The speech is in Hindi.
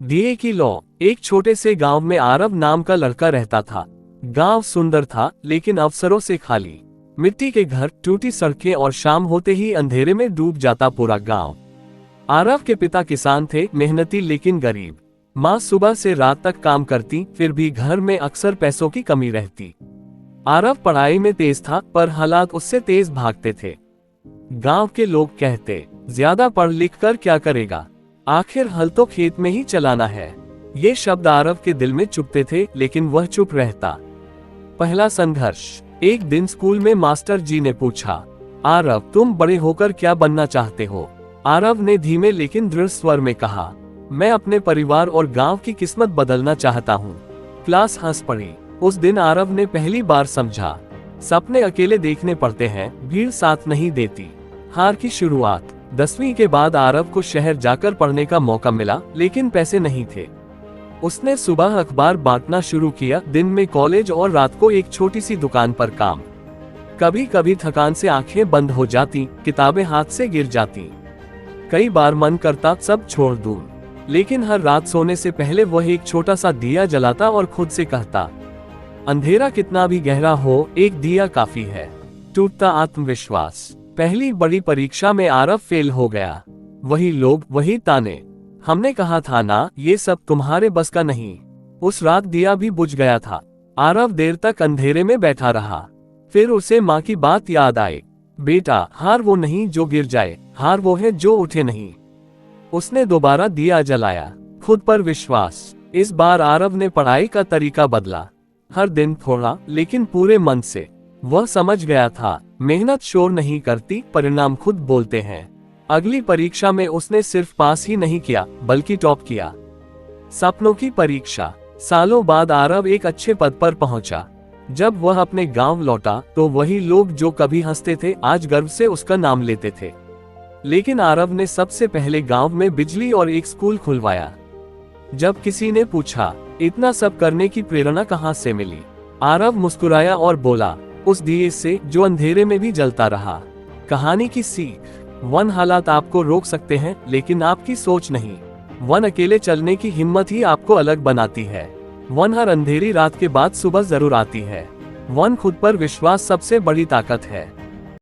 दिए की लौ। एक छोटे से गांव में आरव नाम का लड़का रहता था। गांव सुंदर था लेकिन अवसरों से खाली। मिट्टी के घर, टूटी सड़कें और शाम होते ही अंधेरे में डूब जाता पूरा गांव। आरव के पिता किसान थे, मेहनती लेकिन गरीब। माँ सुबह से रात तक काम करती, फिर भी घर में अक्सर पैसों की कमी रहती। आरव पढ़ाई में तेज था पर हालात उससे तेज भागते थे। गांव के लोग कहते, ज्यादा पढ़ लिख कर क्या करेगा, आखिर हल तो खेत में ही चलाना है। ये शब्द आरव के दिल में चुभते थे लेकिन वह चुप रहता। पहला संघर्ष। एक दिन स्कूल में मास्टर जी ने पूछा, आरव तुम बड़े होकर क्या बनना चाहते हो? आरव ने धीमे लेकिन दृढ़ स्वर में कहा, मैं अपने परिवार और गांव की किस्मत बदलना चाहता हूँ। क्लास हंस पड़ी। उस दिन आरव ने पहली बार समझा, सपने अकेले देखने पड़ते हैं, भीड़ साथ नहीं देती। हार की शुरुआत। 10वीं के बाद आरव को शहर जाकर पढ़ने का मौका मिला लेकिन पैसे नहीं थे। उसने सुबह अखबार बांटना शुरू किया, दिन में कॉलेज और रात को एक छोटी सी दुकान पर काम। कभी कभी थकान से आंखें बंद हो जाती, किताबें हाथ से गिर जाती। कई बार मन करता सब छोड़ दूं, लेकिन हर रात सोने से पहले वह एक छोटा सा दिया जलाता और खुद से कहता, अंधेरा कितना भी गहरा हो, एक दिया काफी है। टूटता आत्मविश्वास। पहली बड़ी परीक्षा में आरव फेल हो गया। वही लोग, वही ताने, हमने कहा था ना ये सब तुम्हारे बस का नहीं। उस रात दिया भी बुझ गया था। आरव देर तक अंधेरे में बैठा रहा। फिर उसे माँ की बात याद आई, बेटा हार वो नहीं जो गिर जाए, हार वो है जो उठे नहीं। उसने दोबारा दिया जलाया। खुद पर विश्वास। इस बार आरव ने पढ़ाई का तरीका बदला। हर दिन थोड़ा लेकिन पूरे मन से। वह समझ गया था, मेहनत शोर नहीं करती, परिणाम खुद बोलते हैं। अगली परीक्षा में उसने सिर्फ पास ही नहीं किया बल्कि टॉप किया। सपनों की परीक्षा। सालों बाद आरव एक अच्छे पद पर पहुंचा। जब वह अपने गांव लौटा तो वही लोग जो कभी हंसते थे आज गर्व से उसका नाम लेते थे। लेकिन आरव ने सबसे पहले गांव में बिजली और एक स्कूल खुलवाया। जब किसी ने पूछा, इतना सब करने की प्रेरणा कहां से मिली, आरव मुस्कुराया और बोला, उस दिए से जो अंधेरे में भी जलता रहा। कहानी की सीख। वन हालात आपको रोक सकते हैं लेकिन आपकी सोच नहीं। वन अकेले चलने की हिम्मत ही आपको अलग बनाती है। वन हर अंधेरी रात के बाद सुबह जरूर आती है। वन खुद पर विश्वास सबसे बड़ी ताकत है।